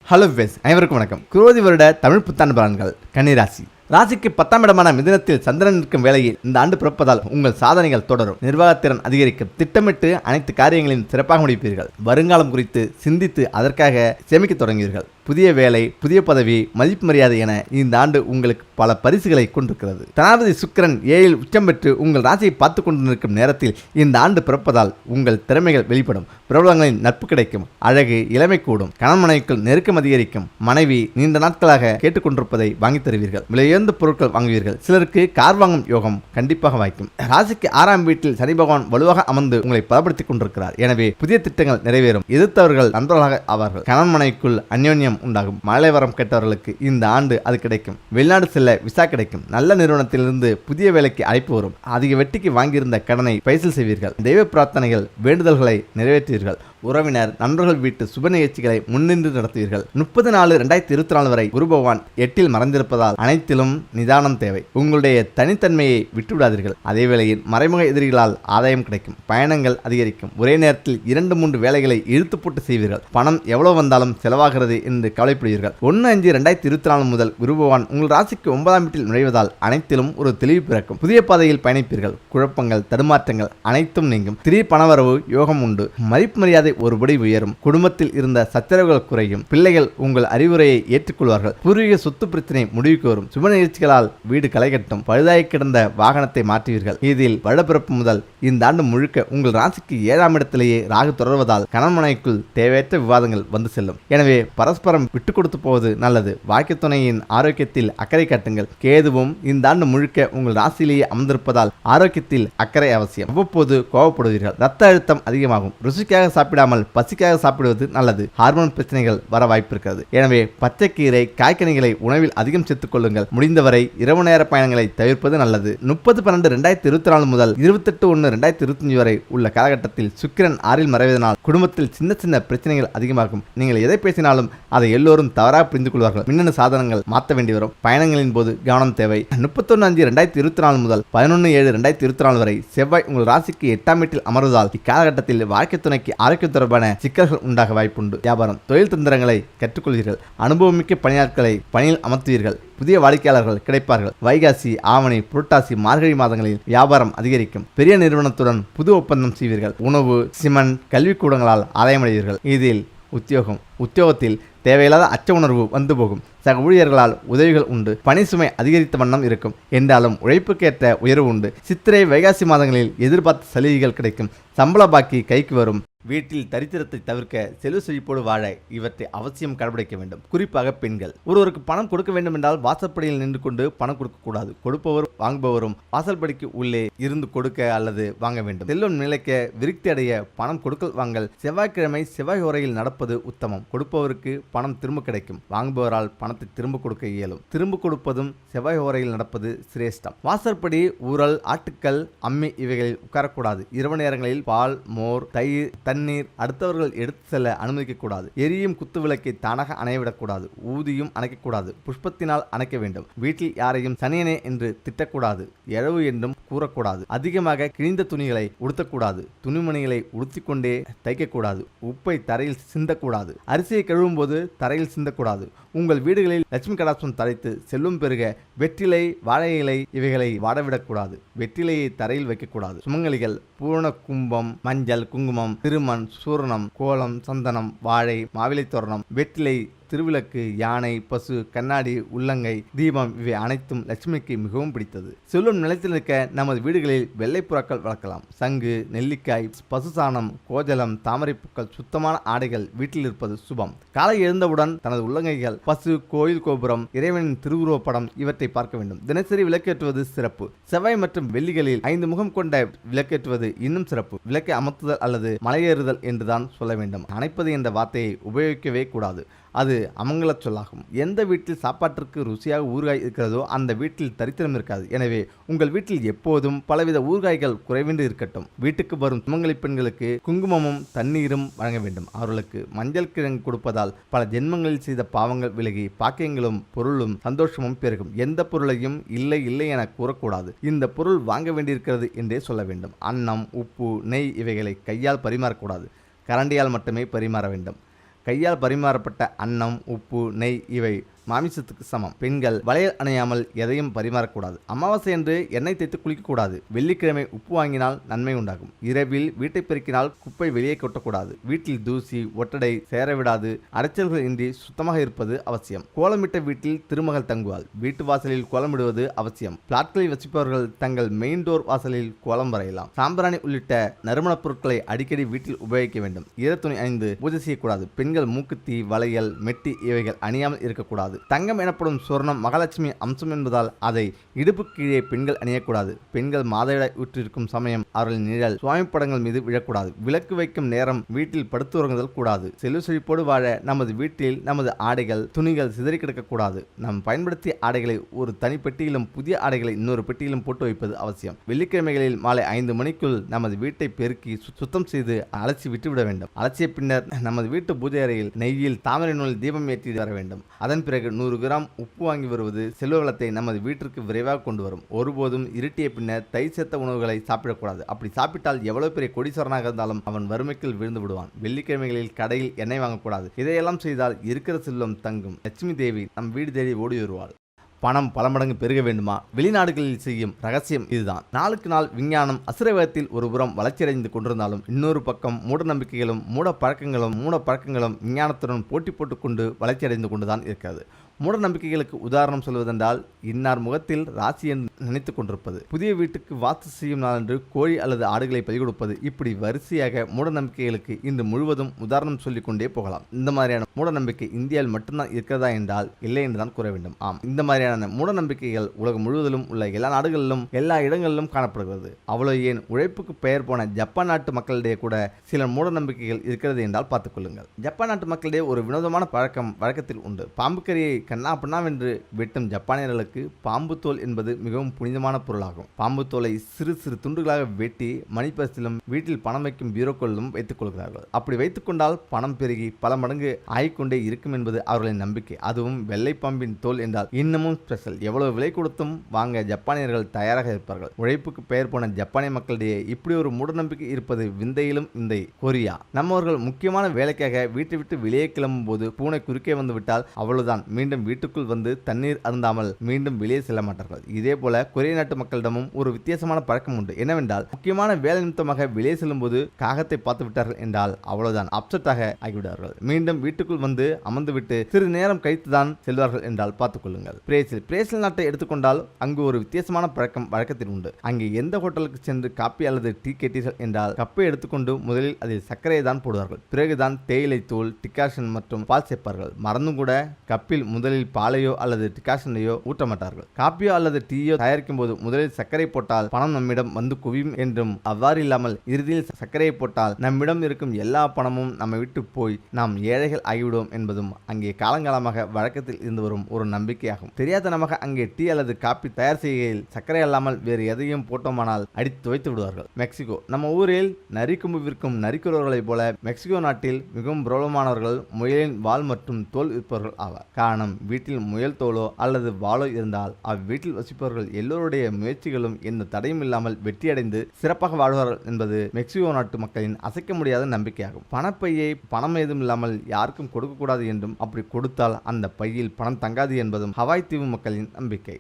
Hello friends, அனைவருக்கும் வணக்கம். குரோதி வருட தமிழ் புத்தாண்டு பலன்கள். கன்னிராசி ராசிக்கு 10ஆம் இடமான மிதுனத்தில் சந்திரன் இருக்கும் வேளையில் இந்த ஆண்டு பிறப்பதால் உங்கள் சாதனைகள் தொடரும். நிர்வாகத்திறன் அதிகரிக்கும். திட்டமிட்டு அனைத்து காரியங்களையும் சிறப்பாக முடிப்பீர்கள். வருங்காலம் குறித்து சிந்தித்து அதற்காக சேமிக்க தொடங்குவீர்கள். புதிய வேலை, புதிய பதவி, மதிப்பு மரியாதை என இந்த ஆண்டு உங்களுக்கு பல பரிசுகளை கொண்டிருக்கிறது. தனாதிபதி சுக்கிரன் 7 உச்சம் பெற்று உங்கள் ராசியை பார்த்து கொண்டு நிற்கும் நேரத்தில் இந்த ஆண்டு பிறப்பதால் உங்கள் திறமைகள் வெளிப்படும். பிரபலங்களின் நட்பு கிடைக்கும். அழகு, இளமை கூடும். கணவன் மனைவிக்குள் நெருக்கம் அதிகரிக்கும். மனைவி நீண்ட நாட்களாக கேட்டுக்கொண்டிருப்பதை வாங்கித் தருவீர்கள். விலையுயர்ந்த பொருட்கள் வாங்குவீர்கள். சிலருக்கு கார் வாங்கும் யோகம் கண்டிப்பாக வாய்க்கும். ராசிக்கு 6ஆம் வீட்டில் சனி பகவான் வலுவாக அமர்ந்து உங்களை பலப்படுத்திக் கொண்டிருக்கிறார். எனவே புதிய திட்டங்கள் நிறைவேறும். எதிர்த்தவர்கள் நண்பர்களாக ஆவார்கள். கணவன் மனைவிக்குள் அந்யோன்யம் உண்டாகும். மழை வரம் கேட்டவர்களுக்கு இந்த ஆண்டு அது கிடைக்கும். வெளிநாடு செல்ல விசா கிடைக்கும். நல்ல நிறுவனத்திலிருந்து புதிய வேலைக்கு அழைப்பு வரும். அதிக வெட்டிக்கு வாங்கியிருந்த கடனை பைசல் செய்வீர்கள். தெய்வ பிரார்த்தனைகள், வேண்டுதல்களை நிறைவேற்றுவீர்கள். உறவினர், நண்பர்கள் வீட்டு சுப நிகழ்ச்சிகளை முன்னின்று நடத்துவீர்கள். 30/4/2024 வரை குரு பகவான் 8இல் மறைந்திருப்பதால் அனைத்திலும் நிதானம் தேவை. உங்களுடைய தனித்தன்மையை விட்டுவிடாதீர்கள். அதேவேளையில் மறைமுக எதிரிகளால் ஆதாயம் கிடைக்கும். பயணங்கள் அதிகரிக்கும். ஒரே நேரத்தில் 2-3 வேலைகளை இழுத்து போட்டு செய்வீர்கள். பணம் எவ்வளவு வந்தாலும் செலவாகிறது என்று கவலைப்படுவீர்கள். 1/5/2024 முதல் குரு பகவான் உங்கள் ராசிக்கு 9ஆம் வீட்டில் நுழைவதால் அனைத்திலும் ஒரு தெளிவு பிறக்கும். புதிய பாதையில் பயணிப்பீர்கள். குழப்பங்கள், தடுமாற்றங்கள் அனைத்தும் நீங்கும். திடீர் பணவரவு யோகம் உண்டு. மதிப்பு மரியாதை ஒருபடி உயரும். குடும்பத்தில் இருந்த சச்சரவுகள் குறையும். பிள்ளைகள் உங்கள் அறிவுரையை ஏற்றுக்கொள்வார்கள். பூர்வீக சொத்து பிரச்சனை முடிவுக்கு வரும். சுப நிகழ்ச்சிகளால் வீடு களை கட்டும். பழுதாய் கிடந்த வாகனத்தை மாற்றுவீர்கள். இதில் வருடப்பிறப்பு முதல் இந்த ஆண்டு முழுக்க உங்கள் ராசிக்கு 7ஆம் இடத்திலேயே ராகு தொடர்வதால் கணவன் மனைவிக்குள் தேவையற்ற விவாதங்கள் வந்து செல்லும். எனவே பரஸ்பரம் விட்டுக் கொடுத்து போவது நல்லது. வாழ்க்கை துணையின் ஆரோக்கியத்தில் அக்கறை காட்டுங்கள். கேதுவும் இந்த ஆண்டு முழுக்க உங்கள் ராசியிலேயே அமர்ந்திருப்பதால் ஆரோக்கியத்தில் அக்கறை அவசியம். அவ்வப்போது கோபப்படுவீர்கள். ரத்த அழுத்தம் அதிகமாகும். ருசிக்காக சாப்பிடாமல் பசிக்காக சாப்பிடுவது நல்லது. ஹார்மோன் பிரச்சனைகள் வர வாய்ப்பு இருக்கிறது. எனவே பச்சைக்கீரை, காய்கனிகளை உணவில் அதிகம் சேர்த்துக் கொள்ளுங்கள். முடிந்தவரை இரவு நேர பயணங்களை தவிர்ப்பது நல்லது. 30/12/2024 முதல் 28/1/2025 வரை உள்ள காலகட்டத்தில் சுக்கிரன் 6இல் மறைவதனால் குடும்பத்தில் சின்ன சின்ன பிரச்சனைகள் அதிகமாகும். நீங்கள் எதை பேசினாலும் அதை எல்லோரும் தவறாக புரிந்து கொள்வார்கள். மின்னணு சாதனங்கள் மாற்ற வேண்டி வரும். பயணங்களின் போது கவனம் தேவை. 31/5/2024 முதல் 11/7/2024 வரை செவ்வாய் உங்கள் ராசிக்கு 8ஆம் வீட்டில் அமர்வதால் இக்காலகட்டத்தில் வாழ்க்கை துணைக்கு ஆரோக்கிய தொடர்பான சிக்கல்கள் உண்டாக வாய்ப்புண்டு. வியாபாரம், தொழில் தந்திரங்களை கற்றுக்கொள்வீர்கள். அனுபவமிக்க பணியாட்களை பணியில் அமர்த்துவீர்கள். புதிய வாடிக்கையாளர்கள் கிடைப்பார்கள். வைகாசி, ஆவணி, புரட்டாசி, மார்கழி மாதங்களில் வியாபாரம் அதிகரிக்கும். பெரிய நிறுவனத்துடன் புது ஒப்பந்தம் செய்வீர்கள். உணவு, சிமெண்ட், கல்விக்கூடங்களால் ஆதாயமடைவீர்கள். இதில் உத்தியோகத்தில் தேவையில்லாத அச்ச உணர்வு வந்து போகும். சக ஊழியர்களால் உதவிகள் உண்டு. பணி சுமை அதிகரித்த வண்ணம் இருக்கும். என்றாலும் உழைப்புக்கேற்ற உயர்வு உண்டு. சித்திரை, வைகாசி மாதங்களில் எதிர்பார்த்த சலுகைகள் கிடைக்கும். சம்பள பாக்கி கைக்கு வரும். வீட்டில் தரித்திரத்தை தவிர்க்க செல்வ செழிப்போடு வாழ இவற்றை அவசியம் கடைபிடிக்க வேண்டும். குறிப்பாக பெண்கள். ஒருவருக்கு பணம் கொடுக்க வேண்டும் என்றால் வாசற்படியில் நின்று கொண்டு பணம் கொடுக்கக்கூடாது. கொடுப்பவரும் வாங்குபவரும் வாசல்படிக்கு உள்ளே இருந்து கொடுக்க அல்லது வாங்க வேண்டும். செல்வம் நிலைக்க, விருத்தி அடைய பணம் கொடுக்கல் வாங்கல் செவ்வாய்க்கிழமை செவ்வாய் ஓரையில் நடப்பது உத்தமம். கொடுப்பவருக்கு பணம் திரும்ப கிடைக்கும். வாங்குபவரால் பணத்தை திரும்ப கொடுக்க இயலும். திரும்ப கொடுப்பதும் செவ்வாய் ஓரையில் நடப்பது சிரேஷ்டம். வாசற்படி, ஊரல், ஆட்டுக்கள், அம்மி இவைகளில் உட்காரக்கூடாது. இரவு நேரங்களில் பால், மோர், தயிர், தண்ணீர் அடுத்தவர்கள் எடுத்து செல்ல அனுமதிக்கக்கூடாது. எரியும் குத்து விளக்கை தானாக அணையவிடக்கூடாது. ஊதியும் அணைக்கக்கூடாது. புஷ்பத்தினால் அணைக்க வேண்டும். வீட்டில் யாரையும் சனியனே என்று திட்டக்கூடாது. எழவு என்றும் கூறக்கூடாது. அதிகமாக கிழிந்த துணிகளை உடுத்தக்கூடாது. துணிமணிகளை உடுத்திக்கொண்டே தைக்கக்கூடாது. உப்பை தரையில் சிந்தக்கூடாது. அரிசியை கழுவும் போது தரையில் சிந்தக்கூடாது. உங்கள் வீடுகளில் லட்சுமி கடாட்சம் தழைத்து செல்வம் பெருக வெற்றிலை, வாழை இலை இவைகளை வாடவிடக்கூடாது. வெற்றிலையை தரையில் வைக்கக்கூடாது. சுமங்கலிகள் பூரண கும்பம், மஞ்சள், குங்குமம், திருமண், சூரணம், கோலம், சந்தனம், வாழை, மாவிலை தோரணம், வெற்றிலை, திருவிளக்கு, யானை, பசு, கண்ணாடி, உள்ளங்கை, தீபம் இவை அனைத்தும் லட்சுமிக்கு மிகவும் பிடித்தது. செல்வம் நிலைத்து நிற்க நமது வீடுகளில் வெள்ளைப்புறாக்கள் வளர்க்கலாம். சங்கு, நெல்லிக்காய், பசுசாணம், கோஜலம், தாமரைப்பூக்கள், சுத்தமான ஆடைகள் வீட்டில் இருப்பது சுபம். காலை எழுந்தவுடன் தனது உள்ளங்கைகள் பசு, கோயில் கோபுரம், இறைவனின் திருவுருவப் படம் இவற்றை பார்க்க வேண்டும். தினசரி விளக்கேற்றுவது சிறப்பு. செவ்வாய் மற்றும் வெள்ளிகளில் 5 முகம் கொண்ட விளக்கேற்றுவது இன்னும் சிறப்பு. விளக்கை அமர்த்துதல் அல்லது மலையேறுதல் என்றுதான் சொல்ல வேண்டும். அணைப்பது என்ற வார்த்தையை உபயோகிக்கவே கூடாது. அது அமங்கல சொல்லாகும். எந்த வீட்டில் சாப்பாட்டிற்கு ருசியாக ஊறுகாய் இருக்கிறதோ அந்த வீட்டில் தரித்திரம் இருக்காது. எனவே உங்கள் வீட்டில் எப்போதும் பலவித ஊறுகாய்கள் குறைவின்றி இருக்கட்டும். வீட்டுக்கு வரும் சுமங்கலி பெண்களுக்கு குங்குமமும் தண்ணீரும் வழங்க வேண்டும். அவர்களுக்கு மஞ்சள் கிழங்கு கொடுப்பதால் பல ஜென்மங்களில் செய்த பாவங்கள் விலகி பாக்கியங்களும் பொருளும் சந்தோஷமும் பெருகும். எந்த பொருளையும் இல்லை இல்லை என கூறக்கூடாது. இந்த பொருள் வாங்க வேண்டியிருக்கிறது என்றே சொல்ல வேண்டும். அன்னம், உப்பு, நெய் இவைகளை கையால் பரிமாறக்கூடாது. கரண்டியால் மட்டுமே பரிமாற வேண்டும். கையால் பரிமாறப்பட்ட அன்னம், உப்பு, நெய் இவை மாமிசத்துக்கு சமம். பெண்கள் வளையல் அணையாமல் எதையும் பரிமாறக்கூடாது. அமாவாசை என்று எண்ணெய் தேய்த்து குளிக்கக்கூடாது. வெள்ளிக்கிழமை உப்பு வாங்கினால் நன்மை உண்டாகும். இரவில் வீட்டை பெருக்கினால் குப்பை வெளியே கொட்டக்கூடாது. வீட்டில் தூசி, ஒட்டடை சேரவிடாது. அடைச்சல்கள் இன்றி சுத்தமாக இருப்பது அவசியம். கோலமிட்ட வீட்டில் திருமகள் தங்குவாள். வீட்டு வாசலில் கோலமிடுவது அவசியம். பிளாட்களில் வசிப்பவர்கள் தங்கள் மெயின் டோர் வாசலில் கோலம் வரையலாம். சாம்பிராணி உள்ளிட்ட நறுமணப் பொருட்களை அடிக்கடி வீட்டில் உபயோகிக்க வேண்டும். ஈரத்துணி அணிந்து பூஜை செய்யக்கூடாது. பெண்கள் மூக்குத்தி, வளையல், மெட்டி இவைகள் அணியாமல் இருக்கக்கூடாது. தங்கம் எனப்படும் சொர்ணம் மகாலட்சுமி அம்சம் என்பதால் அதை இடுப்பு கீழே பெண்கள் அணியக்கூடாது. பெண்கள் மாதவிடாய் உற்றிருக்கும் சமயம் அவர்களின் நிழல் சுவாமி படங்கள் மீது விழக்கூடாது. விளக்கு வைக்கும் நேரம் வீட்டில் படுத்து உறங்குதல் கூடாது. செல்வ செழிப்போடு வாழ நமது வீட்டில் நமது ஆடைகள், துணிகள் சிதறி கிடக்கக்கூடாது. நாம் பயன்படுத்திய ஆடைகளை ஒரு தனி பெட்டியிலும் புதிய ஆடைகளை இன்னொரு பெட்டியிலும் போட்டு வைப்பது அவசியம். வெள்ளிக்கிழமைகளில் மாலை 5 மணிக்குள் நமது வீட்டை பெருக்கி சுத்தம் செய்து அலசி விட்டுவிட வேண்டும். அலசிய பின்னர் நமது வீட்டு பூஜை அறையில் நெய்யில் தாமரை நூல் தீபம் ஏற்றி வர வேண்டும். அதன் பிறகு 100 கிராம் உப்பு வாங்கி வருவது செல்வ வளத்தை நமது வீட்டிற்கு விரைவாக கொண்டு வரும். ஒருபோதும் இருட்டிய பின்னர் தயிர் சேர்த்த உணவுகளை சாப்பிடக்கூடாது. அப்படி சாப்பிட்டால் எவ்வளவு பெரிய கோடீஸ்வரனாக இருந்தாலும் அவன் வறுமைக்குள் விழுந்து விடுவான். வெள்ளிக்கிழமைகளில் கடையில் எண்ணெய் வாங்கக்கூடாது. இதையெல்லாம் செய்தால் இருக்கிற செல்வம் தங்கும். லட்சுமி தேவி நம் வீடு தேடி ஓடி வருவாள். பணம் பல மடங்கு பெருக வேண்டுமா? வெளிநாடுகளில் செய்யும் ரகசியம் இதுதான். நாளுக்கு நாள் விஞ்ஞானம் அசுரவேகத்தில் ஒரு புறம் வளர்ச்சியடைந்து கொண்டிருந்தாலும் இன்னொரு பக்கம் மூட நம்பிக்கைகளும் மூட பழக்கங்களும் விஞ்ஞானத்துடன் போட்டி போட்டுக்கொண்டு வளர்ச்சியடைந்து கொண்டுதான் இருக்கிறது. மூட நம்பிக்கைகளுக்கு உதாரணம் சொல்வதென்றால் இன்னார் முகத்தில் ராசி என்று நினைத்து கொண்டிருப்பது, புதிய வீட்டுக்கு வாஸ்து செய்யும் நாள் என்று கோழி அல்லது ஆடுகளை பலி கொடுப்பது, இப்படி வரிசையாக மூட நம்பிக்கைகளுக்கு இன்று முழுவதும் உதாரணம் சொல்லிக் கொண்டே போகலாம். இந்த மாதிரியான மூட நம்பிக்கை இந்தியாவில் மட்டும்தான் இருக்கிறதா என்றால் இல்லை என்றுதான் கூற வேண்டும். ஆம், இந்த மாதிரியான மூட நம்பிக்கைகள் உலகம் முழுவதிலும் உள்ள எல்லா நாடுகளிலும் எல்லா இடங்களிலும் காணப்படுகிறது. அவ்வளவு ஏன் உழைப்புக்கு பெயர் போன ஜப்பான் நாட்டு மக்களிடையே கூட சில மூட நம்பிக்கைகள் இருக்கிறது என்றால் பார்த்துக் கொள்ளுங்கள். ஜப்பான் நாட்டு மக்களிடையே ஒரு வினோதமான வழக்கத்தில் உண்டு. பாம்பு கரியை கண்ணா பின்னாவென்று வெட்டும் ஜப்பானியர்களுக்கு பாம்பு தோல் என்பது மிகவும் புனிதமான பொருளாகும். பாம்பு தோலை சிறு சிறு துண்டுகளாக வெட்டி மணிப்பரிசிலும் வீட்டில் பணம் வைக்கும் பீரோக்களிலும் வைத்துக் கொள்கிறார்கள். அப்படி வைத்துக் கொண்டால் பணம் பெருகி பல மடங்கு ஆகிக்கொண்டே இருக்கும் என்பது அவர்களின் நம்பிக்கை. அதுவும் வெள்ளை பாம்பின் தோல் என்றால் இன்னமும் ஸ்பெஷல். எவ்வளவு விலை கொடுத்தும் வாங்க ஜப்பானியர்கள் தயாராக இருப்பார்கள். உழைப்புக்கு பெயர் போன ஜப்பானிய மக்களிடையே இப்படி ஒரு மூடநம்பிக்கை இருப்பது விந்தையிலும் விந்தை. கொரியா நம்மவர்கள் முக்கியமான வேலைக்காக வீட்டை விட்டு வெளியே கிளம்பும் போது பூனை குறுக்கே வந்து விட்டால் அவ்வளவுதான், மீண்டும் வீட்டுக்குள் வந்து தண்ணீர் அருந்தாமல் மீண்டும் வெளியே செல்ல மாட்டார்கள். இதே போல கொரிய நாட்டு மக்களிடமும் ஒரு வித்தியாசமான பழக்கம் உண்டு. என்னவென்றால் முக்கியமான வேலை நிமித்தமாக வெளியே செல்லும் போது காகத்தை பார்த்து விட்டார்கள் என்றால் அவ்வளவுதான், அப்செட்டாக ஆகிவிடார்கள். மீண்டும் வீட்டுக்குள் வந்து அமர்ந்துவிட்டு சிறிது நேரம் கழித்துதான் செல்வார்கள் என்றால் பார்த்துக் கொள்ளுங்கள். பிரேசில் நாட்டை எடுத்துக்கொண்டால் அங்கு ஒரு வித்தியாசமான பழக்கம் வழக்கத்தில் உண்டு. அங்கே எந்த ஹோட்டலுக்கு சென்று காப்பி அல்லது டீ கேட்டீர்கள் என்றால் கப்பை எடுத்துக்கொண்டு முதலில் அதில் சர்க்கரையை தான் போடுவார்கள். பிறகுதான் தேயிலை தூள், டிகாஷன் மற்றும் பால் சேர்ப்பார்கள். மறந்தும் கூட கப்பில் முதலில் பாலையோ அல்லது டிகாஷனையோ ஊற்ற மாட்டார்கள். காப்பியோ அல்லது டீயோ தயாரிக்கும் போது முதலில் சர்க்கரை போட்டால் பணம் நம்மிடம் வந்து குவியும் என்றும், அவ்வாறு இல்லாமல் இறுதியில் சர்க்கரையை போட்டால் நம்மிடம் இருக்கும் எல்லா பணமும் நம்மை விட்டு போய் நாம் ஏழைகள் ஆகிவிடுவோம் என்பதும் அங்கே காலங்காலமாக வழக்கத்தில் இருந்து வரும் ஒரு நம்பிக்கையாகும். தெரியாதனமாக அங்கே டீ அல்லது காப்பி தயார் செய்கையில் சர்க்கரை அல்லாமல் வேறு எதையும் போட்டோமானால் அடித்து துவைத்து விடுவார்கள். மெக்சிகோ நம்ம ஊரில் நரிக்கும்பு விற்கும் நரிக்குறவர்களைப் போல மெக்சிகோ நாட்டில் மிகவும் பிரபலமானவர்கள் முயலின் வால் மற்றும் தோல் விற்பவர்கள் ஆவார். காரணம், வீட்டில் முயல் தோலோ அல்லது வாளோ இருந்தால் அவ்வீட்டில் வசிப்பவர்கள் எல்லோருடைய முயற்சிகளும் எந்த தடையும் இல்லாமல் வெற்றியடைந்து சிறப்பாக வாழ்வார்கள் என்பது மெக்சிகோ நாட்டு மக்களின் அசைக்க முடியாத நம்பிக்கையாகும். பணப்பையை பணம் ஏதும் இல்லாமல் யாருக்கும் கொடுக்கக்கூடாது என்றும், அப்படி கொடுத்தால் அந்த பையில் பணம் தங்காது என்பதும் ஹவாய் தீவு மக்களின் நம்பிக்கை.